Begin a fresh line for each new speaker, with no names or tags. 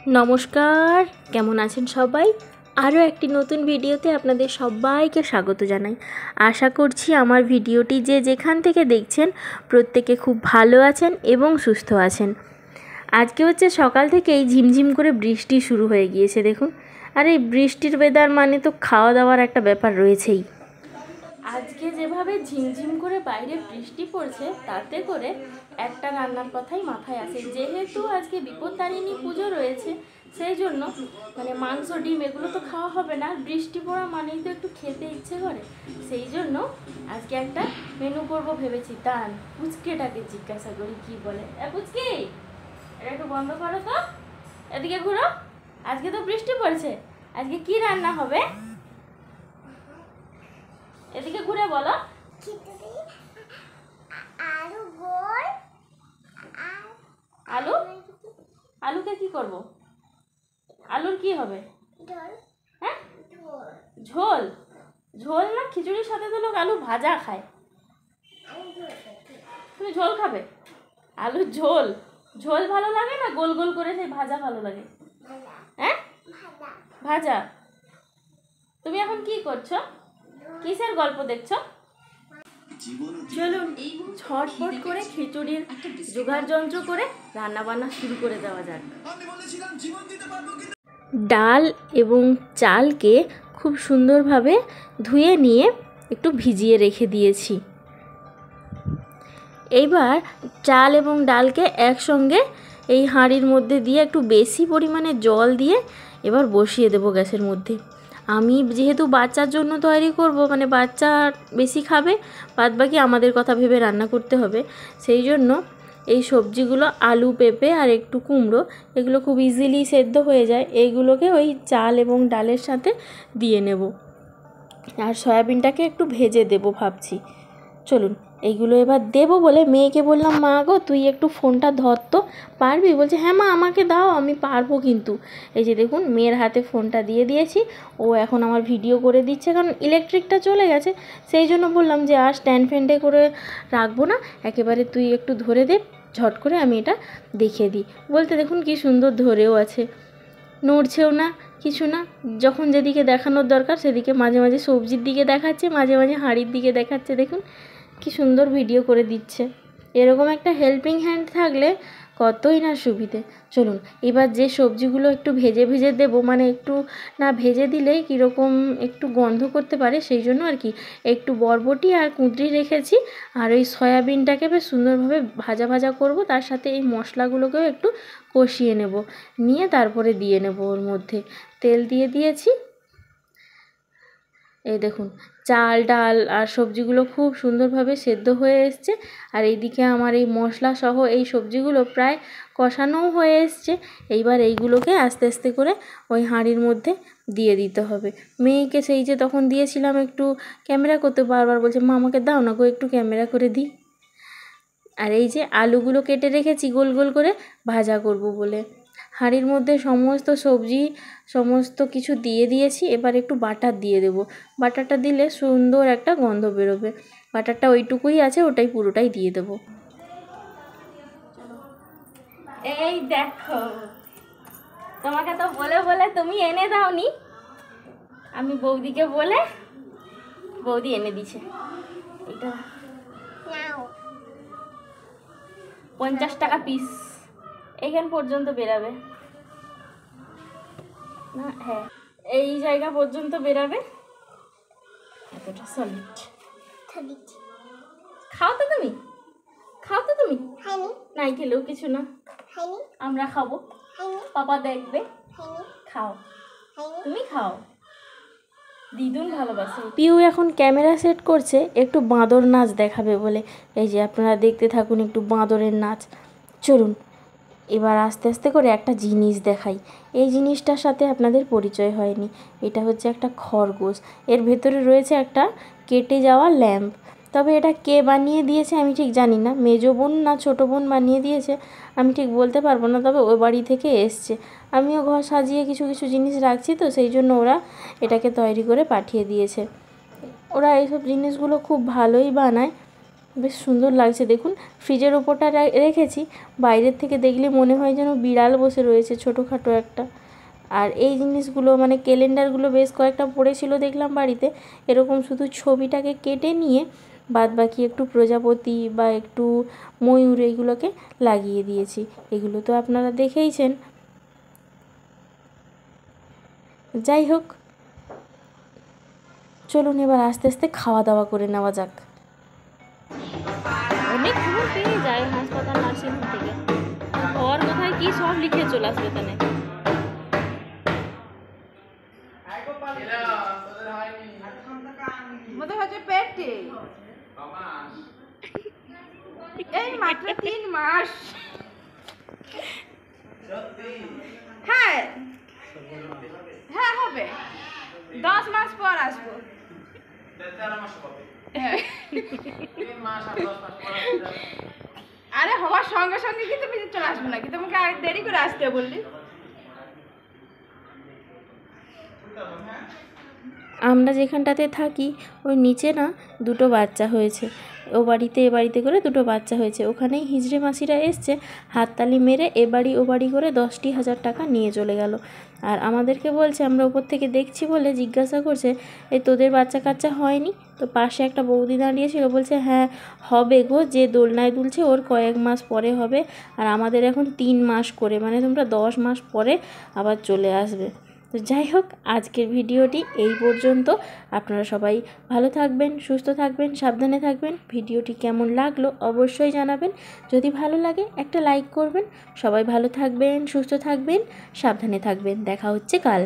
নমস্কার, কেমন আছেন সবাই? আরও একটি নতুন ভিডিওতে আপনাদের সবাইকে স্বাগত জানাই। আশা করছি আমার ভিডিওটি যে যেখান থেকে দেখছেন প্রত্যেকে খুব ভালো আছেন এবং সুস্থ আছেন। আজকে হচ্ছে সকাল থেকেই ঝিমঝিম করে বৃষ্টি শুরু হয়ে গিয়েছে দেখুন। আর এই বৃষ্টির ওয়েদার মানে তো খাওয়া দাওয়ার একটা ব্যাপার রয়েছেই। আজকে যেভাবে ঝিমঝিম করে বাইরে বৃষ্টি পড়ছে তাতে করে একটা রান্নার কথাই মাথায় আসে। যেহেতু আজকে বিপত্তারিণী পুজো রয়েছে সেই জন্য মানে মাংস ডিম এগুলো তো খাওয়া হবে না, বৃষ্টি পড়া মানেই তো একটু খেতে ইচ্ছে করে। সেই জন্য আজকে একটা মেনু করবো ভেবেছি। তান পুচকেটাকে জিজ্ঞাসা করি কি বলে। পুচকি, এটা একটু বন্ধ করো তো, এদিকে ঘুরো। আজকে তো বৃষ্টি পড়ছে, আজকে কি রান্না হবে? এদিকে ঘুরে বলো। আলু, আলুকে কি করব? আলুর কি হবে? হ্যাঁ, ঝোল। ঝোল না, খিচুড়ির সাথে তো লোক আলু ভাজা খায়। তুমি ঝোল খাবে? আলুর ঝোল। ঝোল ভালো লাগে না গোল গোল করে সেই ভাজা ভালো লাগে? হ্যাঁ, ভাজা। তুমি এখন কি করছো? কিসের গল্প দেখছো? চলুন ঝটপট করে খিচুড়ির জোগাড় যন্ত্র করে রান্না বান্না শুরু করে দেওয়া যাক। ডাল এবং চালকে খুব সুন্দরভাবে ধুয়ে নিয়ে একটু ভিজিয়ে রেখে দিয়েছি। এইবার চাল এবং ডালকে একসঙ্গে এই হাঁড়ির মধ্যে দিয়ে একটু বেশি পরিমাণে জল দিয়ে এবার বসিয়ে দেবো গ্যাসের মধ্যে। আমি যেহেতু বাচ্চার জন্য তৈরি করব, মানে বাচ্চা বেশি খাবে, বাদ বাকি আমাদের কথা ভেবে রান্না করতে হবে। সেই জন্য এই সবজিগুলো আলু, পেঁপে আর একটু কুমড়ো, এগুলো খুব ইজিলি সেদ্ধ হয়ে যায়। এইগুলোকে ওই চাল এবং ডালের সাথে দিয়ে নেব। আর সয়াবিনটাকে একটু ভেজে দেব ভাবছি। চলুন এইগুলো এবার দেবো বলে মেয়েকে বললাম, মা গো তুই একটু ফোনটা ধর তো, পারবি? বলছে হ্যাঁ মা আমাকে দাও, আমি পারবো। কিন্তু এই যে দেখুন মেয়ের হাতে ফোনটা দিয়ে দিয়েছি, ও এখন আমার ভিডিও করে দিচ্ছে। কারণ ইলেকট্রিকটা চলে গেছে, সেই জন্য বললাম যে আর স্ট্যান্ড ফ্যান্ডে করে রাখবো না, একেবারে তুই একটু ধরে দে, ঝট করে আমি এটা দেখিয়ে দিই। বলতে দেখুন কি সুন্দর ধরেও আছে, নড়ছেও না, কিছু না। যখন যেদিকে দেখানোর দরকার সেদিকে মাঝে মাঝে সবজির দিকে দেখাচ্ছে, মাঝে মাঝে হাঁড়ির দিকে দেখাচ্ছে। দেখুন কি সুন্দর ভিডিও করে দিচ্ছে। এরকম একটা হেল্পিং হ্যান্ড থাকলে কতই না সুবিধে। চলুন এবার যে সবজিগুলো একটু ভেজে ভেজে দেবো, মানে একটু না ভেজে দিলে কীরকম একটু গন্ধ করতে পারে, সেই জন্য আর কি একটু বরবটি আর কুঁদরি রেখেছি। আর ওই সয়াবিনটাকে বেশ সুন্দরভাবে ভাজা ভাজা করব, তার সাথে এই মশলাগুলোকেও একটু কষিয়ে নেব, নিয়ে তারপরে দিয়ে নেব। ওর মধ্যে তেল দিয়ে দিয়েছি। এই দেখুন চাল ডাল আর সবজিগুলো খুব সুন্দরভাবে সেদ্ধ হয়ে এসছে। আর এইদিকে আমার এই মশলা সহ এই সবজিগুলো প্রায় কষানোও হয়ে এসছে। এইবার এইগুলোকে আস্তে আস্তে করে ওই হাঁড়ির মধ্যে দিয়ে দিতে হবে। মেয়েকে সেই যে তখন দিয়েছিলাম একটু ক্যামেরা করতে, বারবার বলছে মা আমাকে দাও না গো একটু ক্যামেরা করে দিই। আর এই যে আলুগুলো কেটে রেখেছি গোল গোল করে ভাজা করব বলে, হাঁড়ির মধ্যে সমস্ত সবজি সমস্ত কিছু দিয়ে দিয়েছি। এবার একটু বাটার দিয়ে দেব। বাটারটা দিলে সুন্দর একটা গন্ধ বেরোবে। বাটারটা ওইটুকুই আছে, ওটাই পুরোটাই দিয়ে দেব। এই দেখো, তোমাকে তো বলে বলে তুমি এনে দাওনি, আমি বৌদিকে বলে বৌদি এনে দিছে। এটা 50 টাকা পিস, এইখান পর্যন্ত বেরাবে না, হ্যাঁ এই জায়গা পর্যন্ত বেরাবে। এতটা সলিড। খাও তো তুমি, খাও তো তুমি। নাই খেলেও কিছু না, আমরা খাবো, পাপা দেখবে। খাও, তুমি খাও, দিদুন ভালোবাসে। পিউ এখন ক্যামেরা সেট করছে একটু বাঁদর নাচ দেখাবে বলে। এই যে আপনারা দেখতে থাকুন একটু বাঁদরের নাচ। চলুন এবার আস্তে আস্তে করে একটা জিনিস দেখাই। এই জিনিসটার সাথে আপনাদের পরিচয় হয়নি। এটা হচ্ছে একটা খরগোশ, এর ভেতরে রয়েছে একটা কেটে যাওয়া ল্যাম্প। তবে এটা কে বানিয়ে দিয়েছে আমি ঠিক জানি না, মেজো বোন না ছোটো বোন বানিয়ে দিয়েছে আমি ঠিক বলতে পারবো না, তবে ওই বাড়ি থেকে এসছে। আমিও ঘর সাজিয়ে কিছু কিছু জিনিস রাখছি, তো সেই জন্য ওরা এটাকে তৈরি করে পাঠিয়ে দিয়েছে। ওরা এইসব জিনিসগুলো খুব ভালোই বানায়, বেশ সুন্দর লাগছে দেখুন। ফ্রিজের ওপরটা রেখেছি, বাইরের থেকে দেখলে মনে হয় যেন বিড়াল বসে রয়েছে ছোটোখাটো একটা। আর এই জিনিসগুলো মানে ক্যালেন্ডারগুলো বেশ কয়েকটা পড়েছিল দেখলাম বাড়িতে, এরকম শুধু ছবিটাকে কেটে নিয়ে বাদ বাকি একটু প্রজাপতি বা একটু ময়ূর এইগুলোকে লাগিয়ে দিয়েছি। এগুলো তো আপনারা দেখেইছেন। যাই হোক, চলুন এবার আস্তে আস্তে খাওয়া দাওয়া করে নেওয়া যাক। অনেক খবর পেয়ে যায় হাসপাতাল নার্সিংহোম থেকে, হওয়ার কথায় কি সব লিখে চলে আসবে তাহলে।
পেটে এই মাত্র 3 মাস। হ্যাঁ হ্যাঁ হবে, 10 মাস পর আসবো। আরে হওয়ার সঙ্গে সঙ্গে কি তুমি চলে আসবে নাকি? তোমাকে আর দেরি করে আসতে বললি।
আমরা যেখানটাতে থাকি ওই নিচে না দুটো বাচ্চা হয়েছে, ও বাড়িতে এ বাড়িতে করে দুটো বাচ্চা হয়েছে। ওখানেই হিজড়ে মাসিরা এসছে, হাততালি মেরে এ বাড়ি ও বাড়ি করে 10,000 টাকা নিয়ে চলে গেল। আর আমাদেরকে বলছে, আমরা ওপর থেকে দেখছি বলে জিজ্ঞাসা করছে, এই তোদের বাচ্চা কাচ্চা হয়নি? তো পাশে একটা বৌদি দাঁড়িয়েছিল, বলছে হ্যাঁ হবে গো, যে দোলনায় দুলছে ওর কয়েক মাস পরে হবে, আর আমাদের এখন 3 মাস করে, মানে তোমরা 10 মাস পরে আবার চলে আসবে। তো যাই হোক, আজকের ভিডিওটি এই পর্যন্ত। আপনারা সবাই ভালো থাকবেন, সুস্থ থাকবেন, সাবধানে থাকবেন। ভিডিওটি কেমন লাগলো অবশ্যই জানাবেন। যদি ভালো লাগে একটা লাইক করবেন। সবাই ভালো থাকবেন, সুস্থ থাকবেন, সাবধানে থাকবেন। দেখা হচ্ছে কাল।